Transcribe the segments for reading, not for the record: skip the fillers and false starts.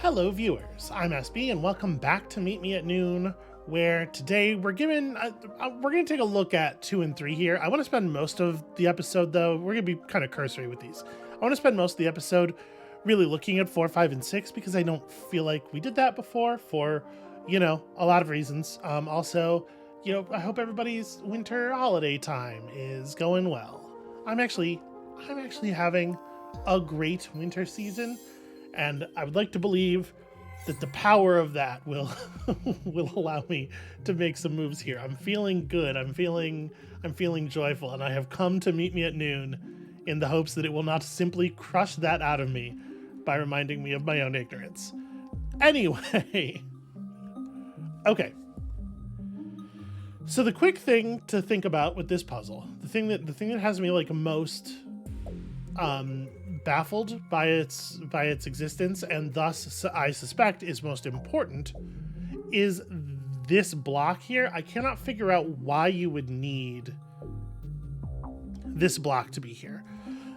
Hello viewers, I'm SB and welcome back to Meet Me at Noon, where today we're going to take a look at 2 and 3 here. I want to spend most of the episode, though, we're going to be kind of cursory with these. I want to spend most of the episode really looking at 4, 5, and 6 because I don't feel like we did that before for, a lot of reasons. Also, I hope everybody's winter holiday time is going well. I'm actually having a great winter season. And I would like to believe that the power of that will will allow me to make some moves here. I'm feeling good. I'm feeling joyful, and I have come to Meet Me at Noon in the hopes that it will not simply crush that out of me by reminding me of my own ignorance. Anyway, okay. So the quick thing to think about with this puzzle, the thing that has me like most baffled by its existence, and thus I suspect is most important, is this block here. I cannot figure out why you would need this block to be here.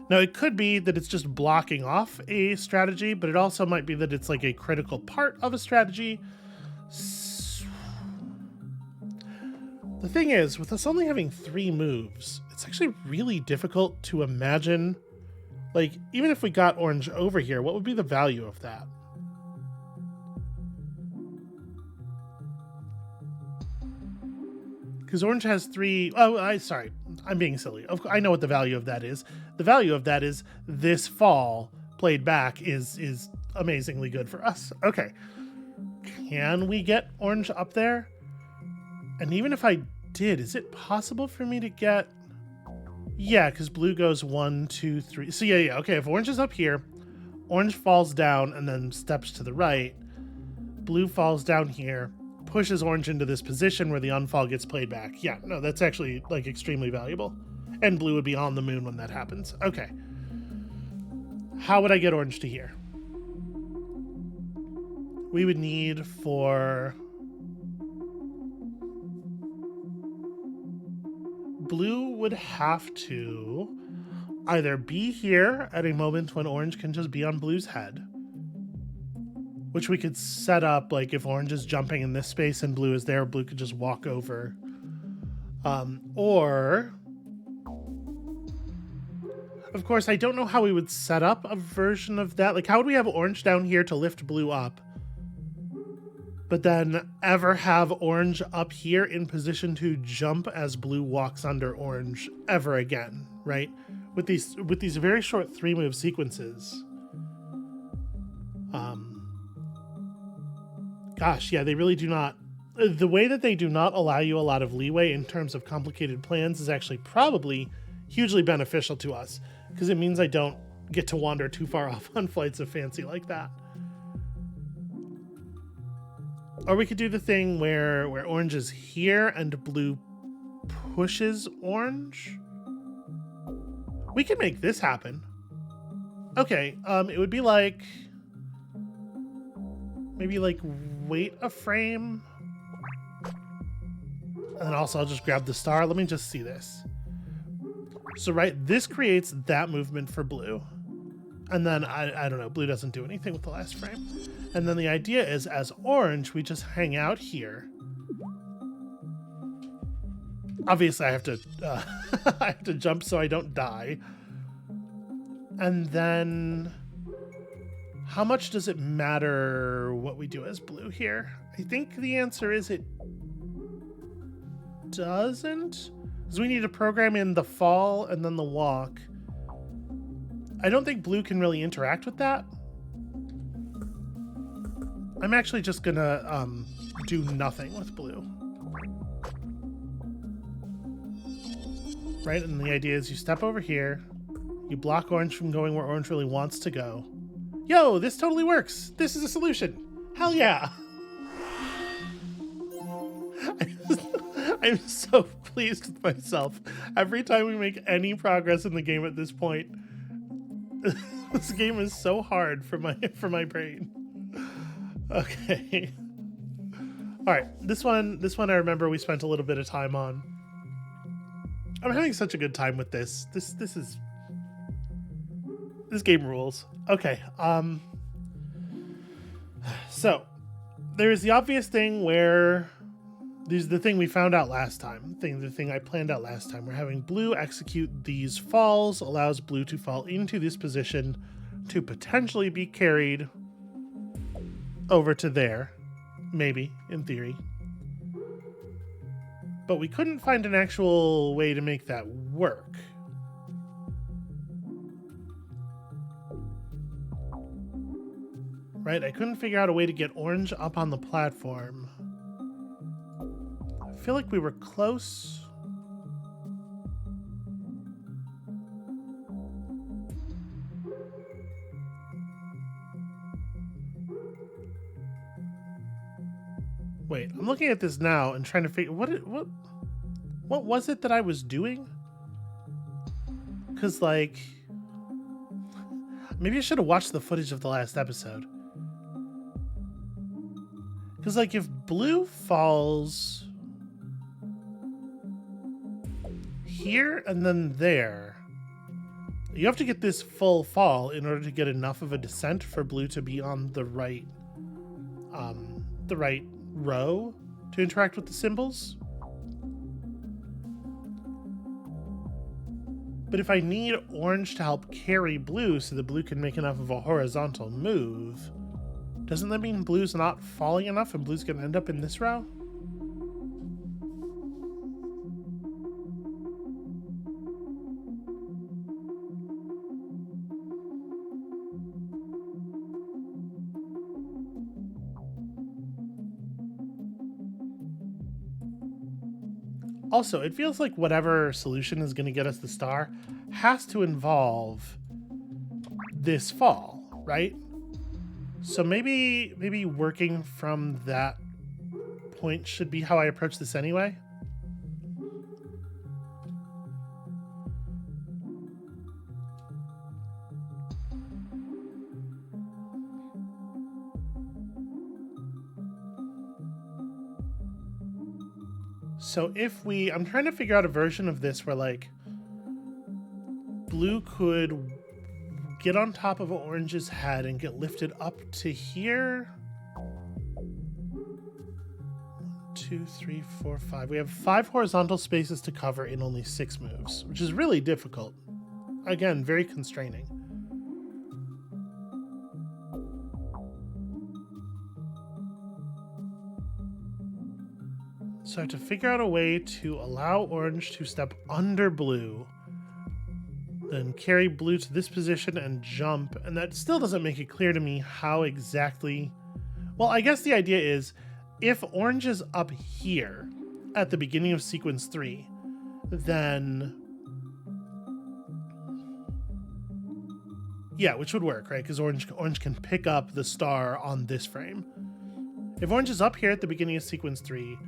Now, it could be that it's just blocking off a strategy, but it also might be that it's like a critical part of a strategy. The thing is, with us only having 3 moves, it's actually really difficult to imagine. Like, even if we got orange over here, what would be the value of that? Because orange has 3... Oh, sorry. I'm being silly. I know what the value of that is. The value of that is this fall played back is amazingly good for us. Okay. Can we get orange up there? And even if I did, is it possible for me to get... Yeah, because blue goes 1, 2, 3. So yeah. Okay, if orange is up here, orange falls down and then steps to the right. Blue falls down here, pushes orange into this position where the unfall gets played back. Yeah, no, that's actually like extremely valuable. And blue would be on the moon when that happens. Okay. How would I get orange to here? We would need for... Blue would have to either be here at a moment when orange can just be on blue's head, which we could set up, like if orange is jumping in this space and blue is there, blue could just walk over. Or, of course, I don't know how we would set up a version of that. Like, how would we have orange down here to lift blue up, but then ever have orange up here in position to jump as blue walks under orange ever again, right? With these very short 3-move sequences. Gosh, yeah, they really do not... The way that they do not allow you a lot of leeway in terms of complicated plans is actually probably hugely beneficial to us, because it means I don't get to wander too far off on flights of fancy like that. Or we could do the thing where orange is here and blue pushes orange. We could make this happen. Okay, it would be like... Maybe like wait a frame. And then also I'll just grab the star. Let me just see this. So right, this creates that movement for blue. And then, I don't know, blue doesn't do anything with the last frame. And then the idea is, as orange, we just hang out here. Obviously, I have to I have to jump so I don't die. And then, how much does it matter what we do as blue here? I think the answer is it doesn't. Because we need to program in the fall and then the walk. I don't think blue can really interact with that. I'm actually just gonna do nothing with blue. Right, and the idea is you step over here, you block orange from going where orange really wants to go. Yo, this totally works. This is a solution. Hell yeah. I'm so pleased with myself. Every time we make any progress in the game at this point, this game is so hard for my brain. Okay. All right, this one I remember we spent a little bit of time on. I'm having such a good time with this. This game rules. Okay. So there's the obvious thing where this is the thing we found out last time. The thing I planned out last time. We're having blue execute these falls, allows blue to fall into this position to potentially be carried over to there. Maybe, in theory. But we couldn't find an actual way to make that work. Right, I couldn't figure out a way to get orange up on the platform. I feel like we were close. Wait, I'm looking at this now and trying to figure what was it that I was doing? Because, like, maybe I should have watched the footage of the last episode. Because, like, if blue falls here and then there, you have to get this full fall in order to get enough of a descent for blue to be on the right row to interact with the symbols. But if I need orange to help carry blue so that blue can make enough of a horizontal move, doesn't that mean blue's not falling enough and blue's going to end up in this row? Also, it feels like whatever solution is going to get us the star has to involve this fall, right? So maybe working from that point should be how I approach this anyway. So if I'm trying to figure out a version of this where, like, blue could get on top of orange's head and get lifted up to here. 1, 2, 3, 4, 5. We have 5 horizontal spaces to cover in only 6 moves, which is really difficult. Again, very constraining. So I have to figure out a way to allow orange to step under blue, then carry blue to this position and jump. And that still doesn't make it clear to me how exactly... Well, I guess the idea is if orange is up here at the beginning of sequence 3, then... Yeah, which would work, right? Because orange can pick up the star on this frame. If orange is up here at the beginning of sequence 3,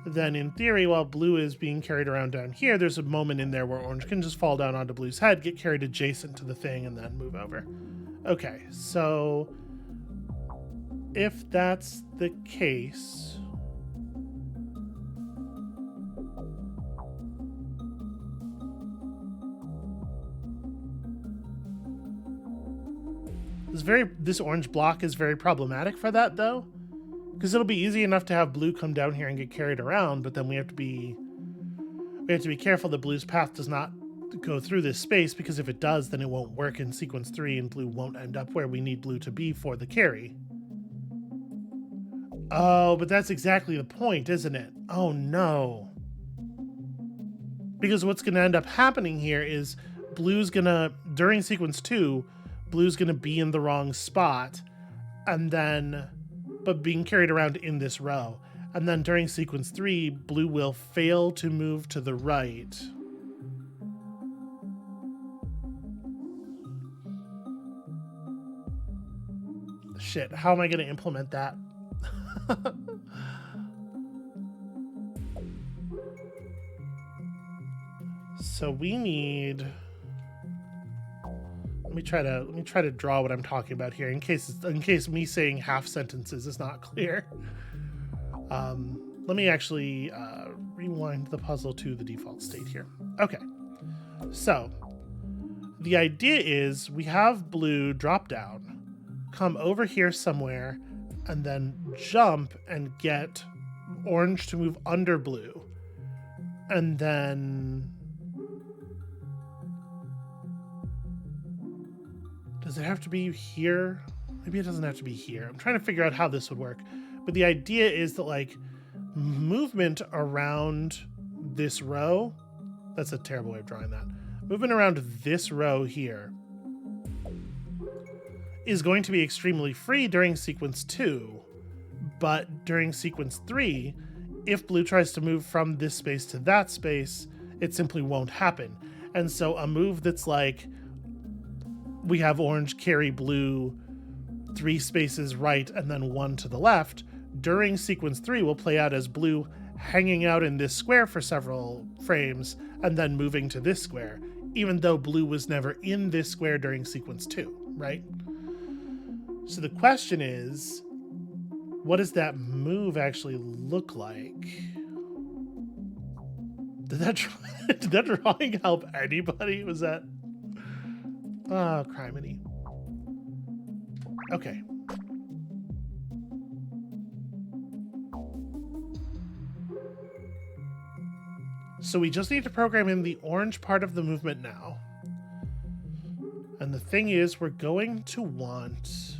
then in theory, while blue is being carried around down here, there's a moment in there where orange can just fall down onto blue's head, get carried adjacent to the thing, and then move over. Okay, so if that's the case... This orange block is very problematic for that, though. Because it'll be easy enough to have blue come down here and get carried around, but then we have to be careful that blue's path does not go through this space, because if it does, then it won't work in sequence 3 and blue won't end up where we need blue to be for the carry. Oh, but that's exactly the point, isn't it? Oh no. Because what's going to end up happening here is during sequence 2, blue's going to be in the wrong spot, and then... but being carried around in this row. And then during sequence 3, blue will fail to move to the right. Shit, how am I going to implement that? So we need... Let me try to draw what I'm talking about here in case me saying half sentences is not clear. Let me actually rewind the puzzle to the default state here. Okay, so the idea is we have blue drop down, come over here somewhere, and then jump and get orange to move under blue. And then... does it have to be here? Maybe it doesn't have to be here. I'm trying to figure out how this would work. But the idea is that, like, movement around this row... That's a terrible way of drawing that. Movement around this row here is going to be extremely free during sequence 2. But during sequence 3, if blue tries to move from this space to that space, it simply won't happen. And so a move that's like, we have orange carry blue 3 spaces right and then 1 to the left, during sequence 3 will play out as blue hanging out in this square for several frames and then moving to this square, even though blue was never in this square during sequence 2, right? So the question is, what does that move actually look like? Did that drawing help anybody? Was that... oh, criminy. Okay. So we just need to program in the orange part of the movement now. And the thing is, we're going to want...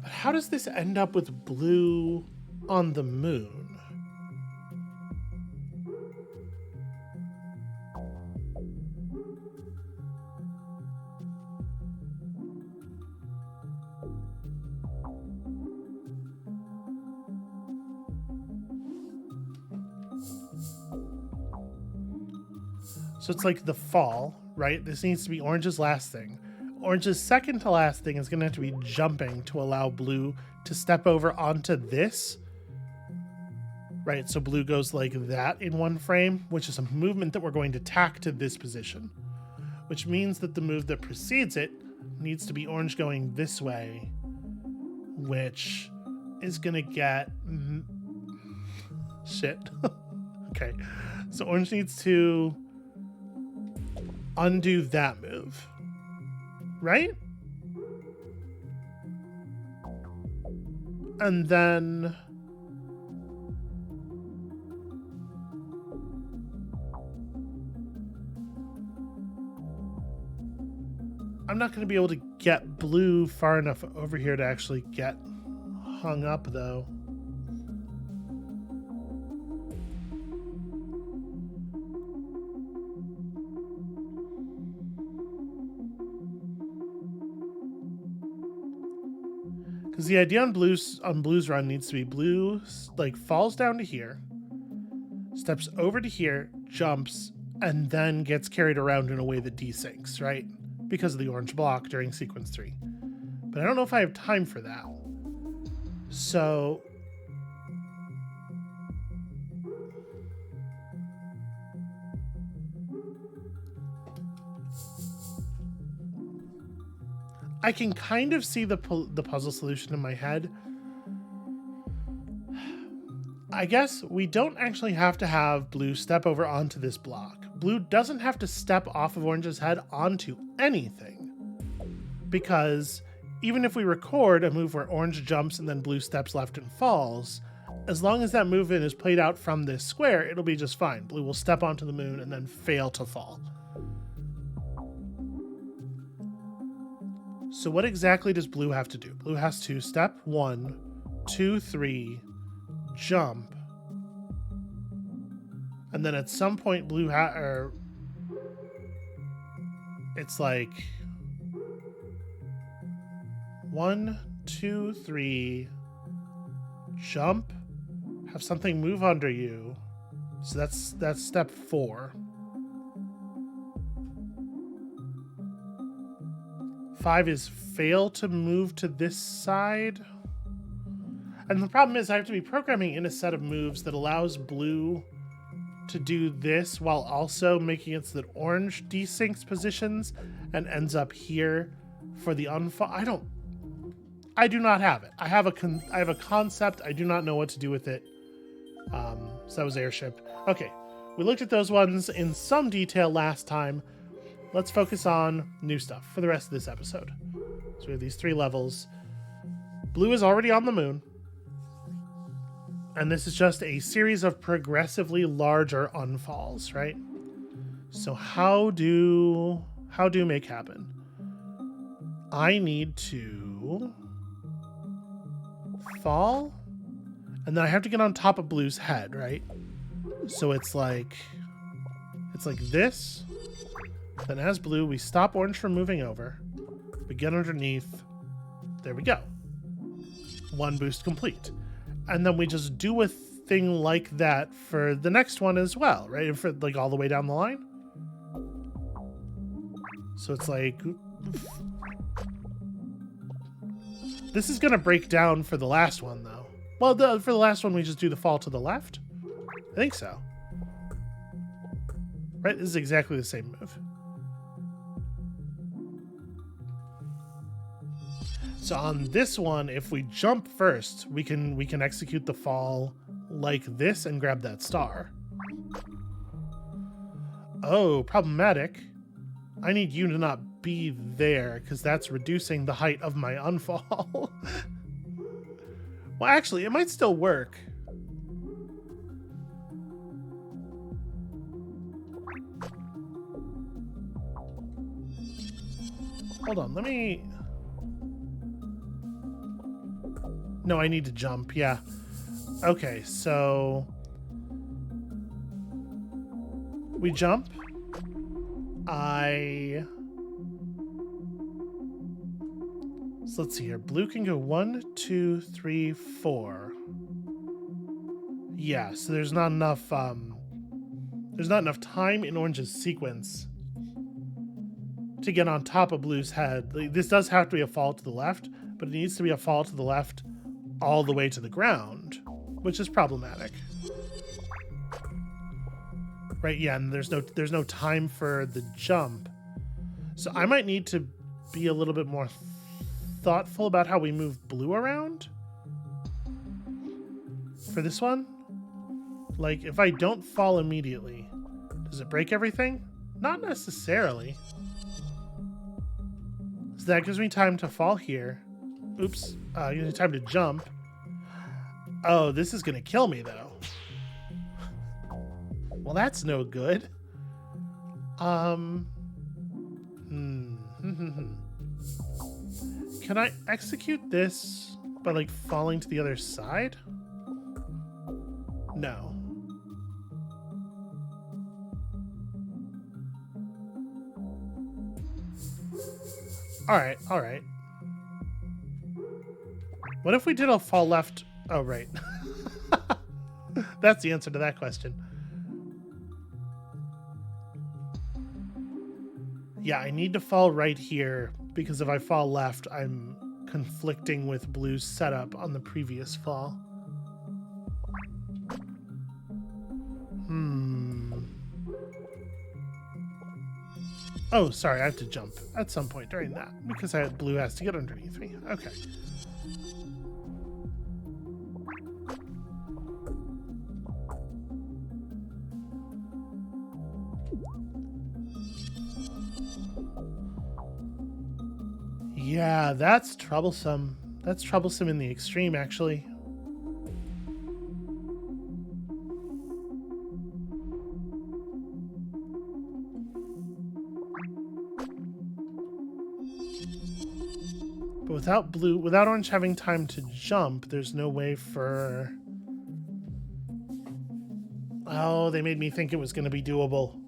but how does this end up with blue on the moon? So it's like the fall, right? This needs to be orange's last thing. Orange's second to last thing is going to have to be jumping to allow blue to step over onto this. Right, so blue goes like that in one frame, which is a movement that we're going to tack to this position. Which means that the move that precedes it needs to be orange going this way, which is going to get... shit. Okay, so orange needs to undo that move, right? And then I'm not going to be able to get blue far enough over here to actually get hung up, though. Because the idea on blue's run needs to be blue like falls down to here, steps over to here, jumps, and then gets carried around in a way that desyncs, right? Because of the orange block during sequence 3. But I don't know if I have time for that. So I can kind of see the puzzle solution in my head. I guess we don't actually have to have blue step over onto this block. Blue doesn't have to step off of orange's head onto anything. Because even if we record a move where orange jumps and then blue steps left and falls, as long as that movement is played out from this square, it'll be just fine. Blue will step onto the moon and then fail to fall. So what exactly does blue have to do? Blue has to step 1, 2, 3, jump, and then at some point blue it's like 1, 2, 3, jump, have something move under you. So that's step 4. 5 is fail to move to this side. And the problem is I have to be programming in a set of moves that allows blue to do this while also making it so that orange desyncs positions and ends up here for the unfall. I do not have it. I have a concept. I do not know what to do with it. So that was airship. Okay, we looked at those ones in some detail last time. Let's focus on new stuff for the rest of this episode. So we have these 3 levels. Blue is already on the moon. And this is just a series of progressively larger unfalls, right? So how do make happen? I need to fall, and then I have to get on top of Blue's head, right? So it's like this. Then as Blue, we stop Orange from moving over. We get underneath. There we go. 1 boost complete. And then we just do a thing like that for the next one as well, right? And for like all the way down the line. So it's like, this is gonna break down for the last one though. Well, for the last one, we just do the fall to the left. I think so. Right, this is exactly the same move. So on this one, if we jump first, we can execute the fall like this and grab that star. Oh, problematic. I need you to not be there because that's reducing the height of my unfall. Well, actually, it might still work. Hold on, let me... No, I need to jump, yeah. Okay, so... we jump. So let's see here. Blue can go 1, 2, 3, 4. Yeah, so there's not enough time in Orange's sequence to get on top of Blue's head. This does have to be a fall to the left, but it needs to be a fall to the left all the way to the ground, which is problematic. Right, yeah, and there's no time for the jump. So I might need to be a little bit more thoughtful about how we move Blue around for this one. Like, if I don't fall immediately, does it break everything? Not necessarily. So that gives me time to fall here. Oops, gives me time to jump. Oh, this is gonna kill me though. Well, that's no good. Can I execute this by like falling to the other side? No. All right. What if we did a fall left? Oh, right. That's the answer to that question. Yeah, I need to fall right here because if I fall left, I'm conflicting with Blue's setup on the previous fall. Oh, sorry, I have to jump at some point during that because Blue has to get underneath me. Okay. Yeah, that's troublesome. That's troublesome in the extreme, actually. But without Orange having time to jump, there's no way for... Oh, they made me think it was going to be doable.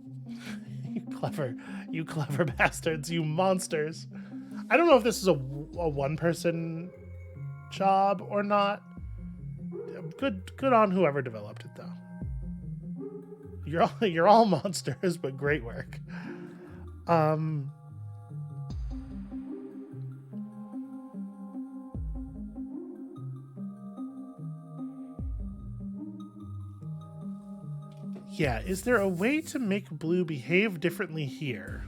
You clever bastards, you monsters. I don't know if this is a one-person job or not. Good on whoever developed it, though. You're all monsters, but great work. Yeah, is there a way to make Blue behave differently here?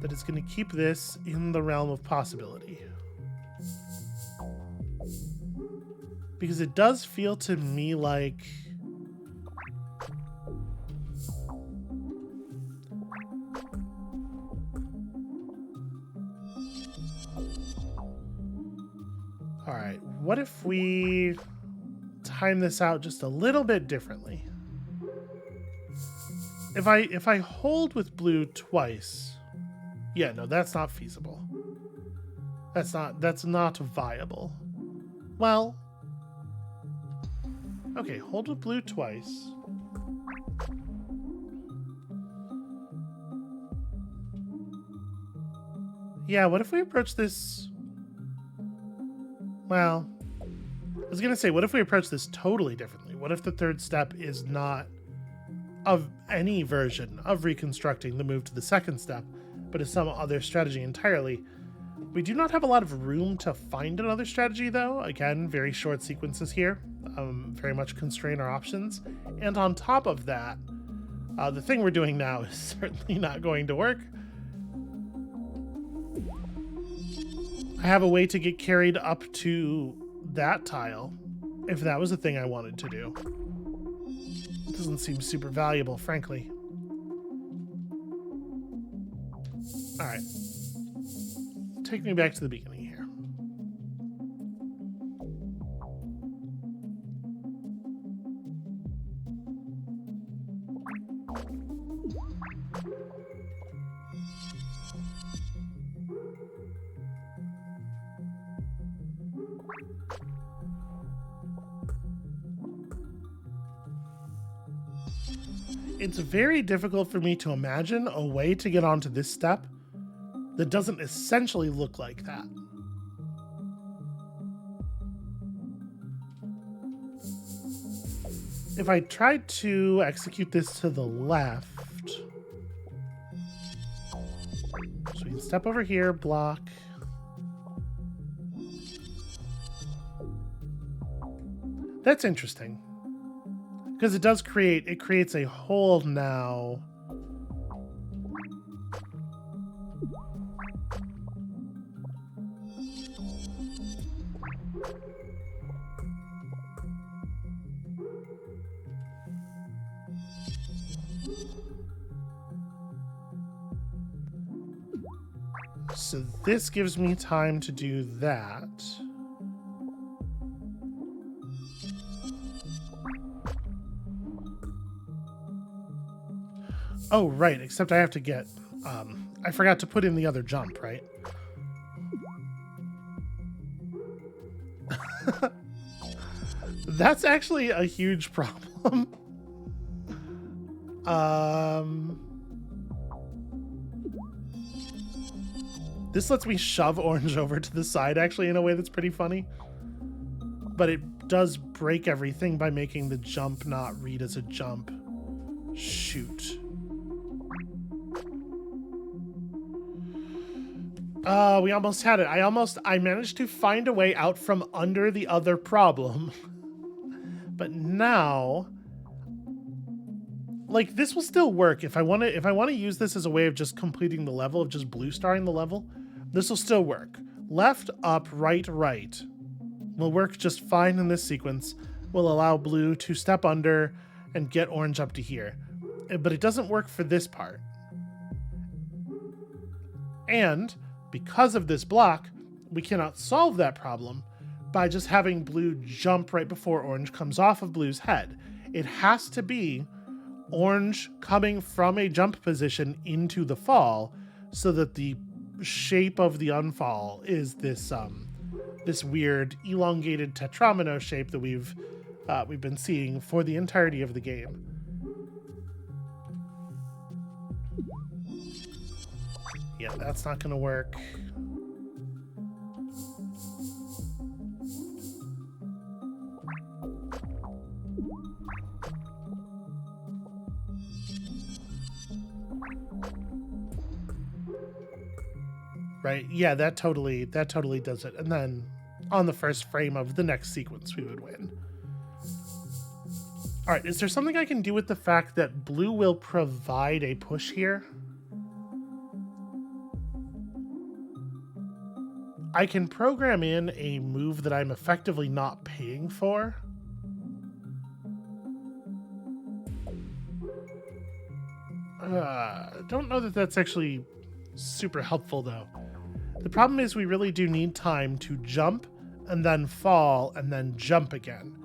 That is going to keep this in the realm of possibility. Because it does feel to me like... All right, what if we time this out just a little bit differently? If I hold with blue twice, yeah, no, that's not feasible. That's not viable. Well, okay, hold with blue twice. Yeah, what if we approach this? Well, I was gonna say, what if we approach this totally differently? What if the third step is not of any version of reconstructing the move to the second step, but is some other strategy entirely? We do not have a lot of room to find another strategy, though. Again, very short sequences here, very much constrain our options. And on top of that, the thing we're doing now is certainly not going to work. I have a way to get carried up to that tile, if that was a thing I wanted to do. It doesn't seem super valuable, frankly. All right. Take me back to the beginning here. It's very difficult for me to imagine a way to get onto this step that doesn't essentially look like that. If I tried to execute this to the left, so we can step over here, block. That's interesting. Because it creates a hole now. So this gives me time to do that. Oh, right, except I have to get... I forgot to put in the other jump, right? That's actually a huge problem. This lets me shove orange over to the side, actually, in a way that's pretty funny. But it does break everything by making the jump not read as a jump. Shoot. We almost had it. I managed to find a way out from under the other problem. But now, like, this will still work. If I want to use this as a way of just completing the level, of just blue starring the level, this will still work. Left, up, right, right will work just fine in this sequence. Will allow blue to step under and get orange up to here. But it doesn't work for this part. And because of this block, we cannot solve that problem by just having blue jump right before orange comes off of blue's head. It has to be orange coming from a jump position into the fall so that the shape of the unfall is this this weird elongated tetromino shape that we've been seeing for the entirety of the game. Yeah, that's not gonna work. Right, yeah, that totally does it. And then on the first frame of the next sequence, we would win. All right, is there something I can do with the fact that blue will provide a push here? I can program in a move that I'm effectively not paying for. Don't know that that's actually super helpful, though. The problem is we really do need time to jump and then fall and then jump again.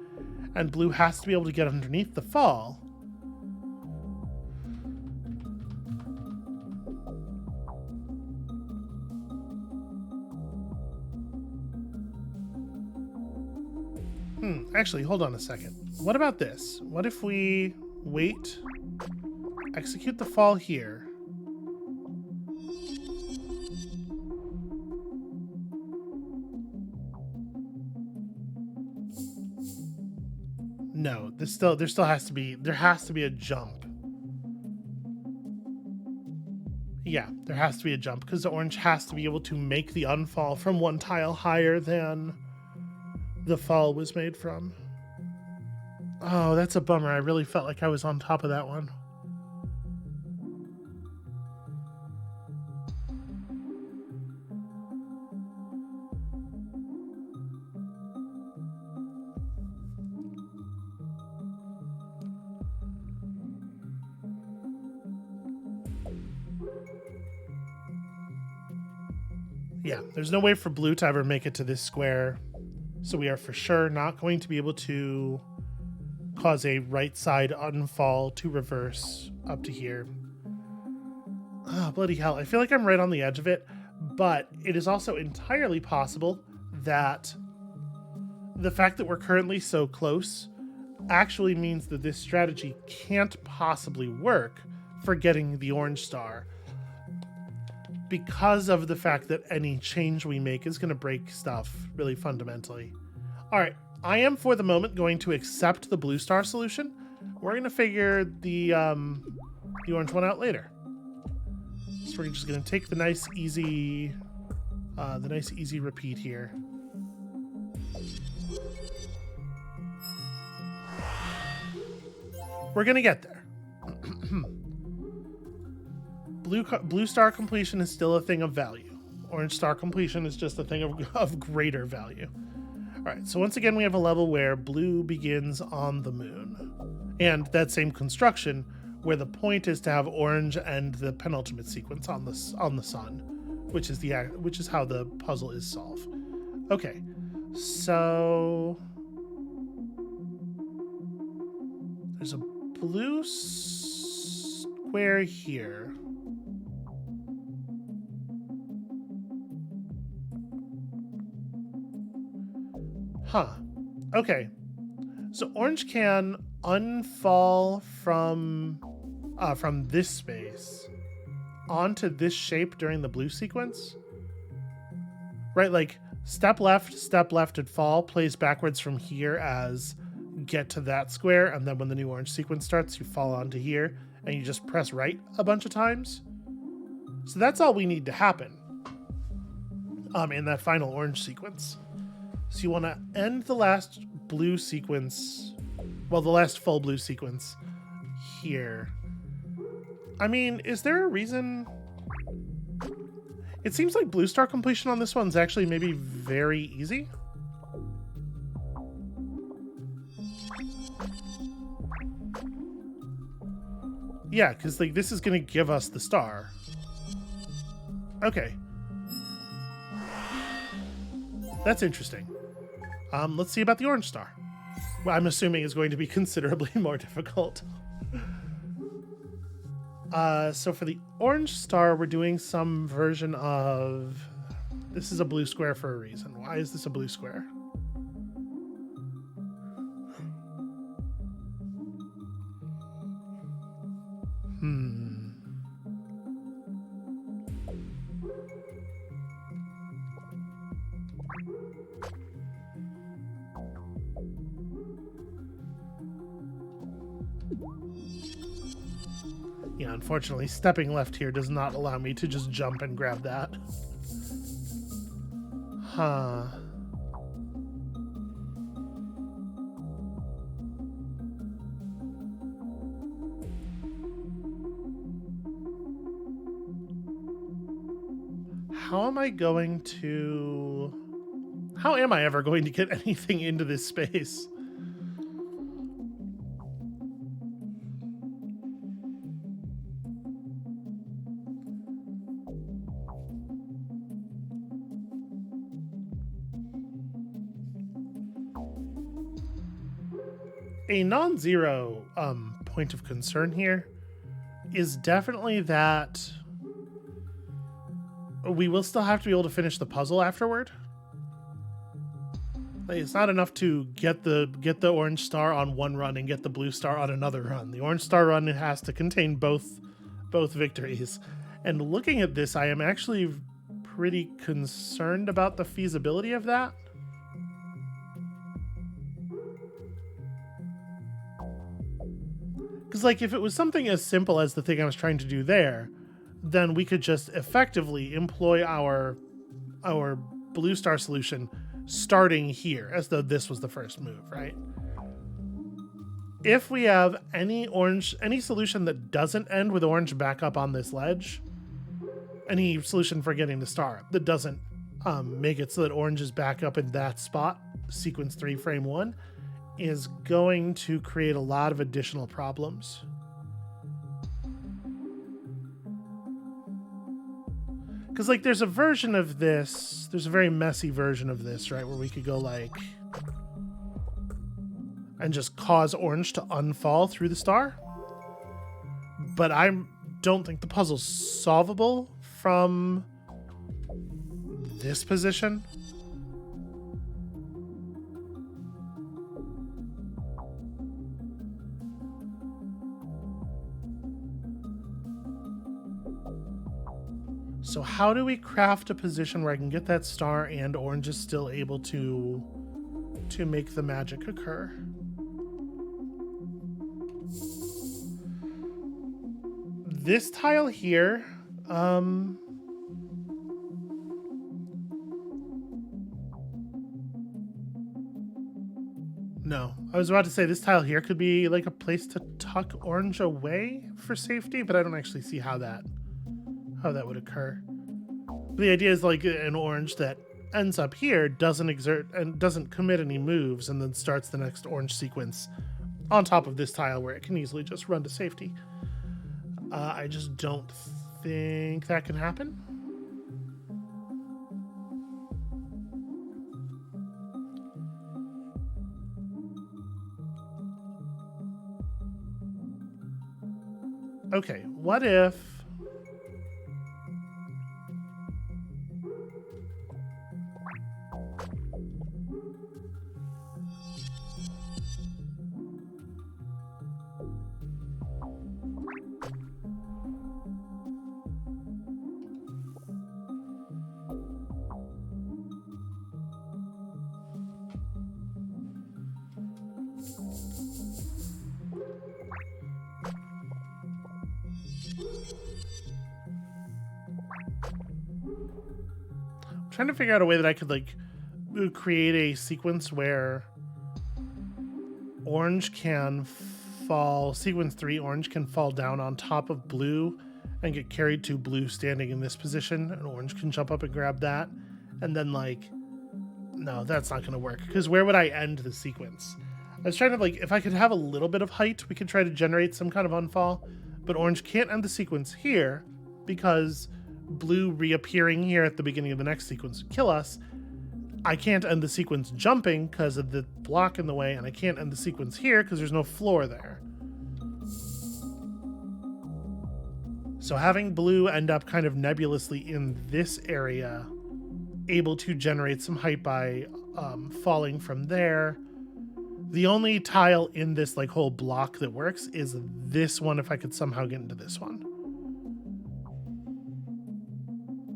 And blue has to be able to get underneath the fall. Actually, hold on a second. What about this? What if we wait, execute the fall here, no, there still has to be a jump. Yeah, there has to be a jump because the orange has to be able to make the unfall from one tile higher than the fall was made from. Oh, that's a bummer. I really felt like I was on top of that one. Yeah, there's no way for blue to ever make it to this square. So we are for sure not going to be able to cause a right side unfall to reverse up to here. Oh, bloody hell. I feel like I'm right on the edge of it, but it is also entirely possible that the fact that we're currently so close actually means that this strategy can't possibly work for getting the orange star, because of the fact that any change we make is going to break stuff really fundamentally. All right, I am for the moment going to accept the blue star solution. We're going to figure the orange one out later. So we're just going to take the nice easy repeat here. We're going to get there. Blue star completion is still a thing of value. Orange star completion is just a thing of greater value. All right, so once again, we have a level where blue begins on the moon. And that same construction where the point is to have orange and the penultimate sequence on the sun, which is how the puzzle is solved. Okay, so there's a blue square here. Huh. Okay. So orange can unfall from this space onto this shape during the blue sequence. Right, like step left, and fall plays backwards from here as get to that square, and then when the new orange sequence starts, you fall onto here, and you just press right a bunch of times. So that's all we need to happen in that final orange sequence. So you want to end the last blue sequence, well, the last full blue sequence here. I mean, is there a reason? It seems like blue star completion on this one's actually maybe very easy. Yeah, because like this is going to give us the star. Okay. That's interesting. Let's see about the orange star. Well, I'm assuming is going to be considerably more difficult. So for the orange star, we're doing some version of... This is a blue square for a reason. Why is this a blue square? Yeah, unfortunately, stepping left here does not allow me to just jump and grab that. Huh. how am I going to... How am I ever going to get anything into this space? A non-zero point of concern here is definitely that we will still have to be able to finish the puzzle afterward. Like, it's not enough to get the orange star on one run and get the blue star on another run. The orange star run has to contain both victories. And looking at this, I am actually pretty concerned about the feasibility of that. Because, like, if it was something as simple as the thing I was trying to do there, then we could just effectively employ our blue star solution starting here, as though this was the first move, right? If we have any solution that doesn't end with orange back up on this ledge, any solution for getting the star that doesn't make it so that orange is back up in that spot, sequence 3, frame 1, is going to create a lot of additional problems. Because, like, there's a version of this, there's a very messy version of this, right, where we could go, like, and just cause orange to unfall through the star. But I don't think the puzzle's solvable from this position. So how do we craft a position where I can get that star and orange is still able to make the magic occur? This tile here, no. I was about to say this tile here could be like a place to tuck orange away for safety, but I don't actually see how that would occur. The idea is like an orange that ends up here doesn't exert and doesn't commit any moves and then starts the next orange sequence on top of this tile where it can easily just run to safety. I just don't think that can happen. Okay, what if... trying to figure out a way that I could like create a sequence where orange can fall, sequence 3, orange can fall down on top of blue and get carried to blue standing in this position, and orange can jump up and grab that. And then like, no, that's not going to work, because where would I end the sequence? I was trying to like, if I could have a little bit of height, we could try to generate some kind of unfall, but orange can't end the sequence here because blue reappearing here at the beginning of the next sequence would kill us. I can't end the sequence jumping because of the block in the way, and I can't end the sequence here because there's no floor there. So having blue end up kind of nebulously in this area, able to generate some height by falling from there. The only tile in this like whole block that works is this one, if I could somehow get into this one.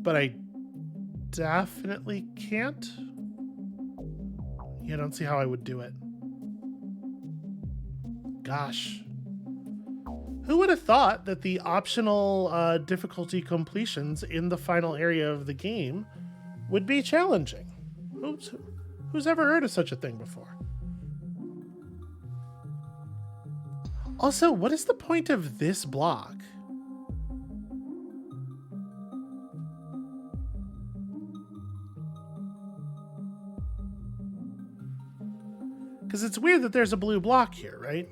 But I definitely can't. Yeah, I don't see how I would do it. Gosh. Who would have thought that the optional difficulty completions in the final area of the game would be challenging? Who's ever heard of such a thing before? Also, what is the point of this block? Because it's weird that there's a blue block here, right?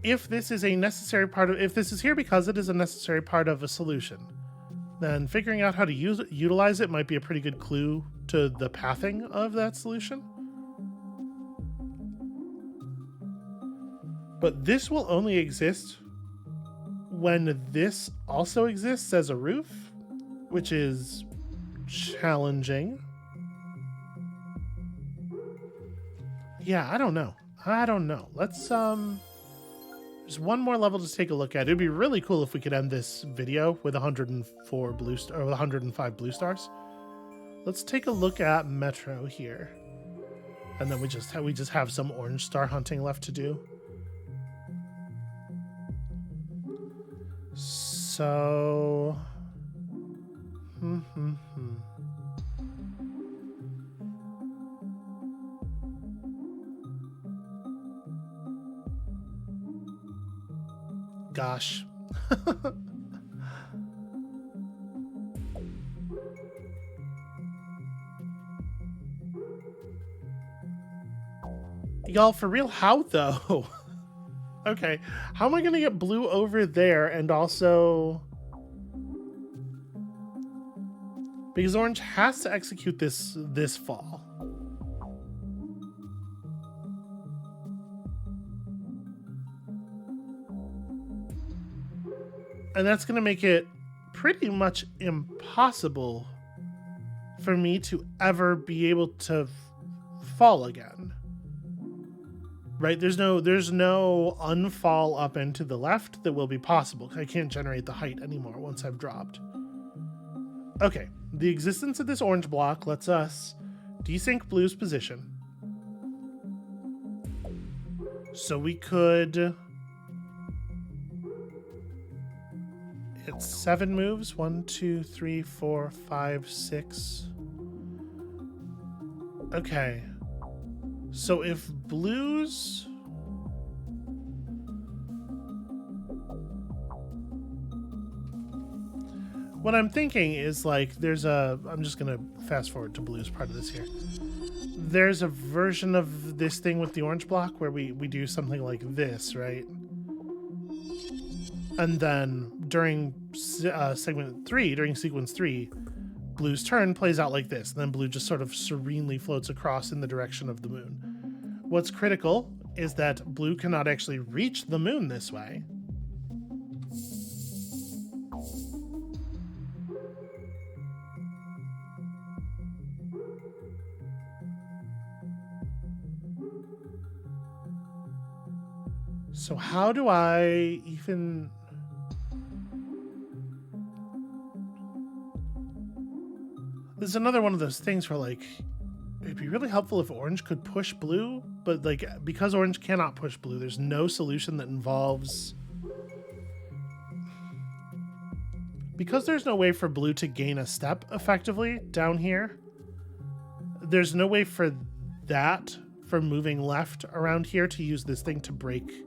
If this is a necessary part of, if this is here because it is a necessary part of a solution, then figuring out how to utilize it might be a pretty good clue to the pathing of that solution. But this will only exist when this also exists as a roof, which is challenging. Yeah, I don't know. Let's there's one more level to take a look at. It'd be really cool if we could end this video with 104 blue or 105 blue stars. Let's take a look at Metro here, and then we just have some orange star hunting left to do. So, Gosh. Y'all, for real, how though? Okay, how am I gonna get blue over there and also... Because orange has to execute this fall. And that's going to make it pretty much impossible for me to ever be able to fall again. Right? There's no unfall up and to the left that will be possible. I can't generate the height anymore once I've dropped. Okay, the existence of this orange block lets us desync blue's position. So we could... It's 7 moves. 1, 2, 3, 4, 5, 6. Okay. So if blues... What I'm thinking is like there's a... I'm just going to fast forward to blues part of this here. There's a version of this thing with the orange block where we do something like this, right? And then during sequence 3, blue's turn plays out like this. And then blue just sort of serenely floats across in the direction of the moon. What's critical is that blue cannot actually reach the moon this way. So how do I even... This is another one of those things where, like, it'd be really helpful if orange could push blue, but, like, because orange cannot push blue, there's no solution that involves... Because there's no way for blue to gain a step effectively down here, there's no way for that, for moving left around here to use this thing to break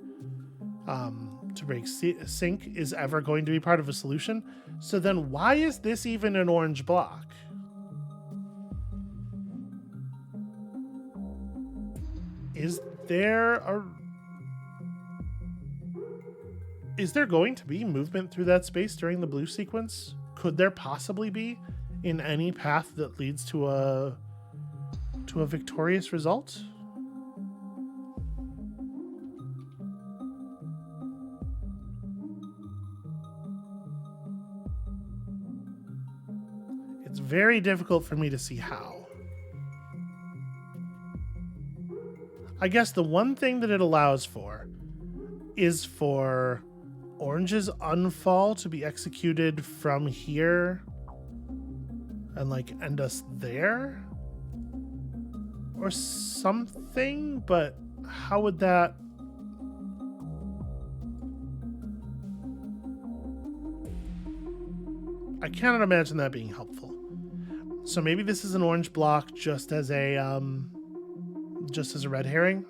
sync is ever going to be part of a solution. So then why is this even an orange block? Is there going to be movement through that space during the blue sequence? Could there possibly be in any path that leads to a victorious result? It's very difficult for me to see how. I guess the one thing that it allows for is for orange's unfall to be executed from here and like end us there or something, but how would that... I cannot imagine that being helpful. So maybe this is an orange block just as a red herring.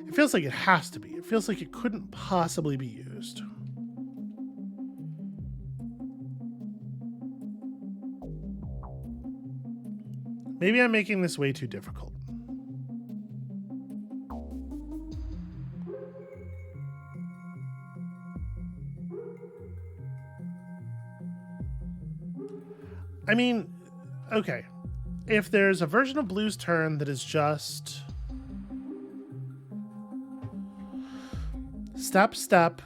It feels like it has to be. It feels like it couldn't possibly be used. Maybe I'm making this way too difficult. I mean, okay. If there's a version of Blue's turn that is just step, step,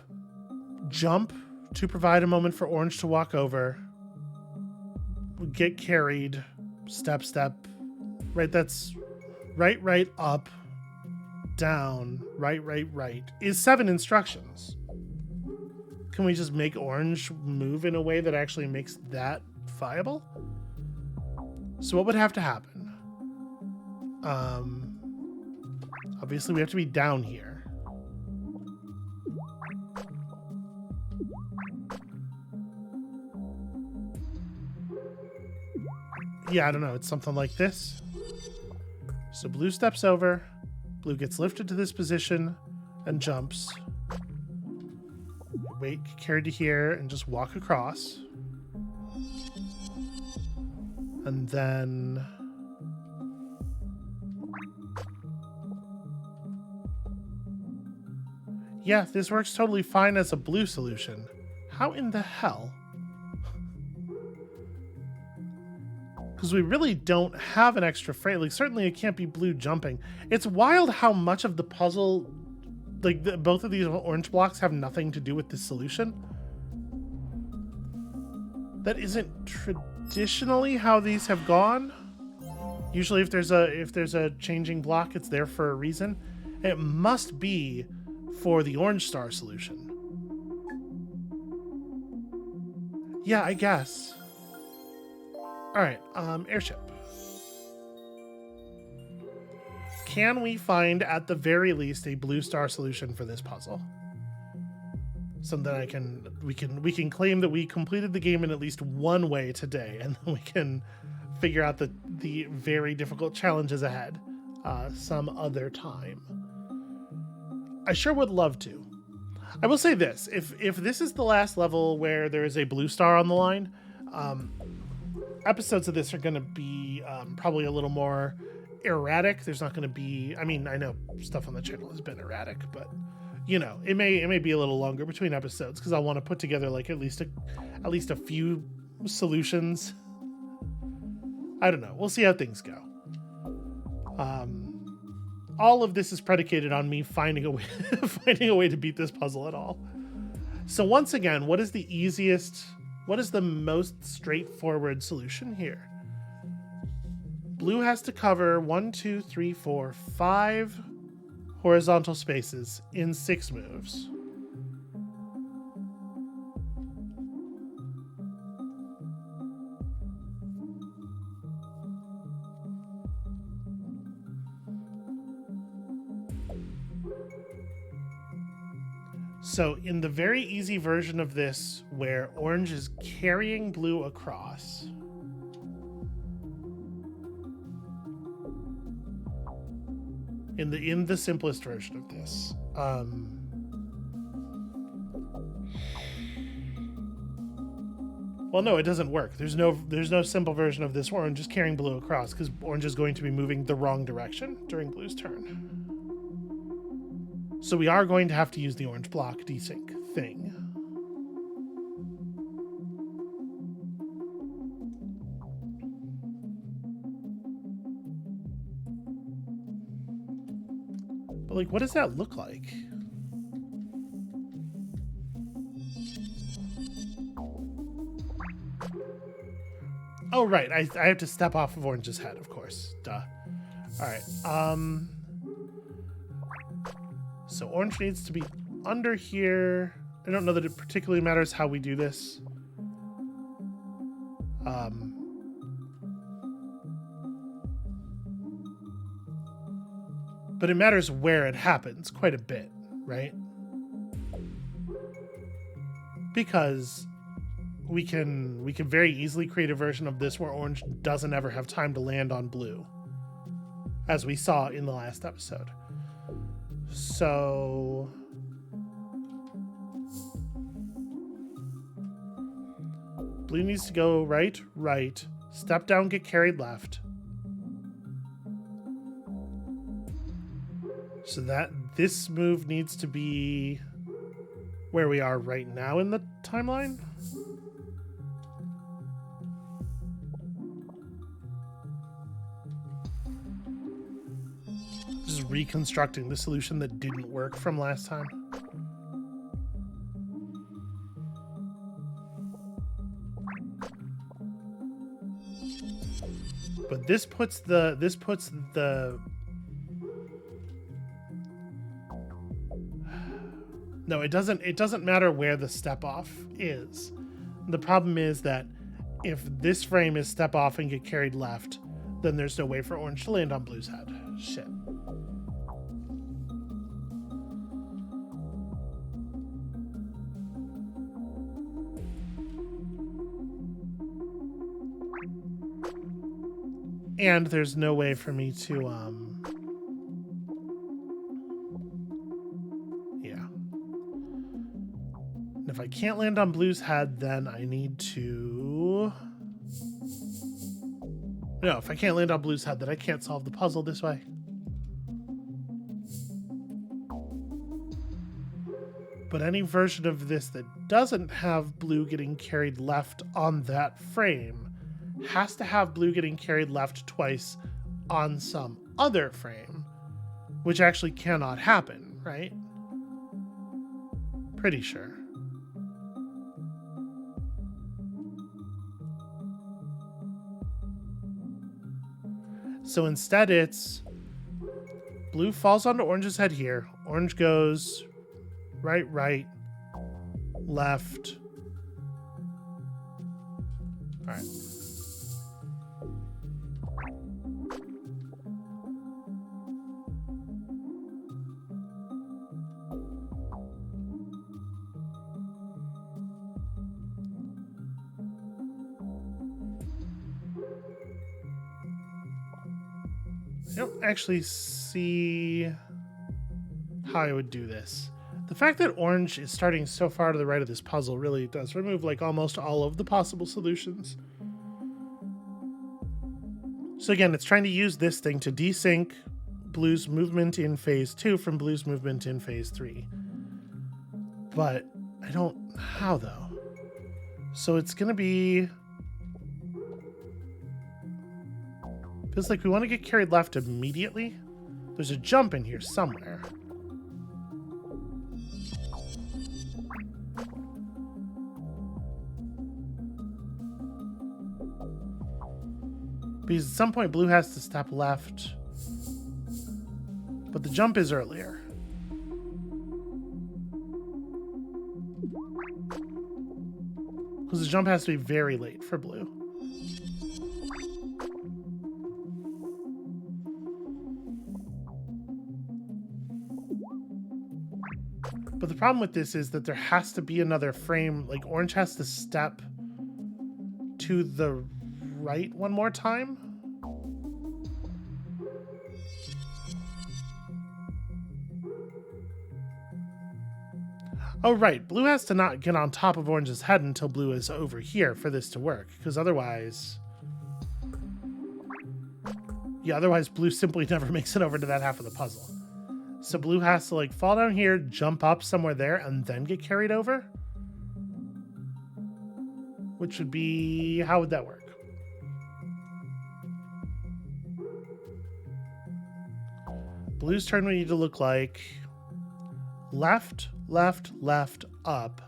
jump to provide a moment for Orange to walk over, get carried, step, step, right? That's right, right, up, down, right, right, right, is 7 instructions. Can we just make Orange move in a way that actually makes that viable? So what would have to happen? Obviously we have to be down here. Yeah, I don't know. It's something like this. So Blue steps over. Blue gets lifted to this position and jumps. Wait, get carried to here and just walk across. And then... yeah, this works totally fine as a Blue solution. How in the hell? Because we really don't have an extra frame. Like, certainly it can't be Blue jumping. It's wild how much of the puzzle, like, both of these orange blocks have nothing to do with this solution. That isn't traditionally how these have gone. Usually if there's a changing block, it's there for a reason. It must be for the orange star solution. Yeah, I guess. All right, airship. Can we find at the very least a blue star solution for this puzzle? Something we can claim that we completed the game in at least one way today, and then we can figure out the very difficult challenges ahead some other time. I sure would love to. I will say this: if this is the last level where there is a blue star on the line, episodes of this are going to be probably a little more erratic. There's not going to be. I mean, I know stuff on the channel has been erratic, but you know, it may be a little longer between episodes because I want to put together like at least a few solutions. I don't know. We'll see how things go. All of this is predicated on me finding a way to beat this puzzle at all. So once again, what is the most straightforward solution here? Blue has to cover 1, 2, 3, 4, 5 horizontal spaces in 6 moves. So in the very easy version of this, where orange is carrying blue across, in the simplest version of this, well, no, it doesn't work. There's no simple version of this where orange is carrying blue across, because orange is going to be moving the wrong direction during blue's turn. So we are going to have to use the orange block desync thing. But like, what does that look like? Oh, right. I have to step off of orange's head, of course. Duh. All right. So orange needs to be under here. I don't know that it particularly matters how we do this. But it matters where it happens quite a bit, right? Because we can very easily create a version of this where orange doesn't ever have time to land on blue, as we saw in the last episode. So blue needs to go right, right, step down, get carried left, So that this move needs to be where we are right now in the timeline. Just reconstructing the solution that didn't work from last time. But this puts the no, it doesn't matter where the step off is. The problem is that if this frame is step off and get carried left, then there's no way for orange to land on blue's head. Shit. And there's no way for me to, yeah. And if I can't land on blue's head, then I need to... No, if I can't land on blue's head, then I can't solve the puzzle this way. But any version of this that doesn't have blue getting carried left on that frame has to have blue getting carried left twice on some other frame, which actually cannot happen, right? Pretty sure. So instead it's blue falls onto orange's head here. Orange goes right, right, left. All right. I don't actually see how I would do this. The fact that orange is starting so far to the right of this puzzle really does remove like almost all of the possible solutions. So again, it's trying to use this thing to desync blue's movement in phase 2 from blue's movement in phase 3. But I don't... How though? So it's gonna be... Feels like we want to get carried left immediately. There's a jump in here somewhere. Because at some point blue has to step left. But the jump is earlier. Because the jump has to be very late for blue. But the problem with this is that there has to be another frame. Like, orange has to step to the right one more time. Oh, right. Blue has to not get on top of orange's head until blue is over here for this to work. Because otherwise... Yeah, otherwise blue simply never makes it over to that half of the puzzle. So blue has to like fall down here, jump up somewhere there, and then get carried over? Which would be... How would that work? Blue's turn would need to look like... Left, left, left, up.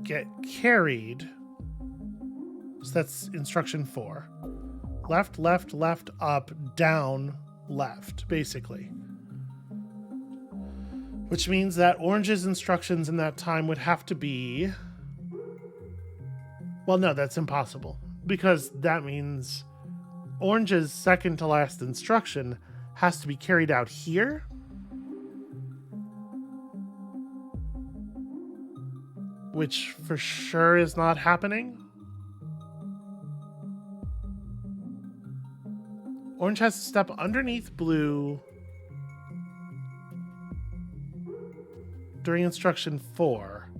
Get carried. So that's instruction 4. Left, left, left, up, down, left, basically. Which means that orange's instructions in that time would have to be... Well, no, that's impossible. Because that means orange's second to last instruction has to be carried out here. Which for sure is not happening. Orange has to step underneath blue during instruction 4,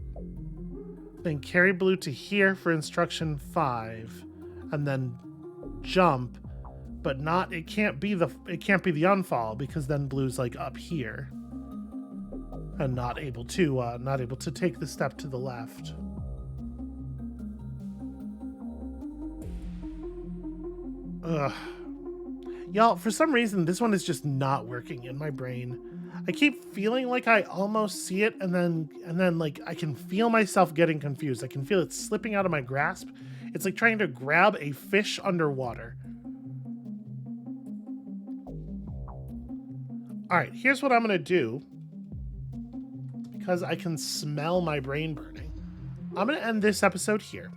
then carry blue to here for instruction 5, and then jump, but not, it can't be the unfall, because then blue's like up here and not able to take the step to the left. Ugh. Y'all, for some reason, this one is just not working in my brain. I keep feeling like I almost see it, and then like I can feel myself getting confused. I can feel it slipping out of my grasp. It's like trying to grab a fish underwater. All right, here's what I'm gonna do, because I can smell my brain burning. I'm gonna end this episode here.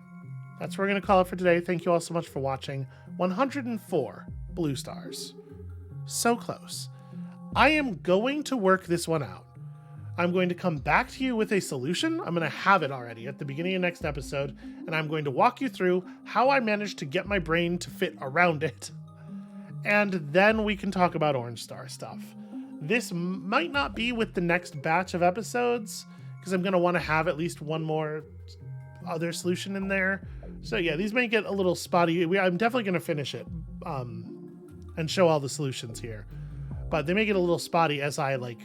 That's what we're gonna call it for today. Thank you all so much for watching. 104 blue stars. So close. I am going to work this one out. I'm going to come back to you with a solution. I'm going to have it already at the beginning of next episode, and I'm going to walk you through how I managed to get my brain to fit around it. And then we can talk about orange star stuff. This might not be with the next batch of episodes, because I'm going to want to have at least one more other solution in there. So yeah, these may get a little spotty. I'm definitely going to finish it and show all the solutions here. But they may get a little spotty as I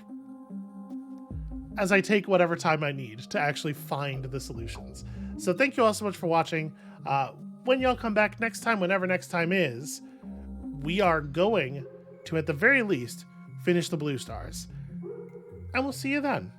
take whatever time I need to actually find the solutions. So thank you all so much for watching. When y'all come back next time, whenever next time is, we are going to, at the very least, finish the blue stars. And we'll see you then.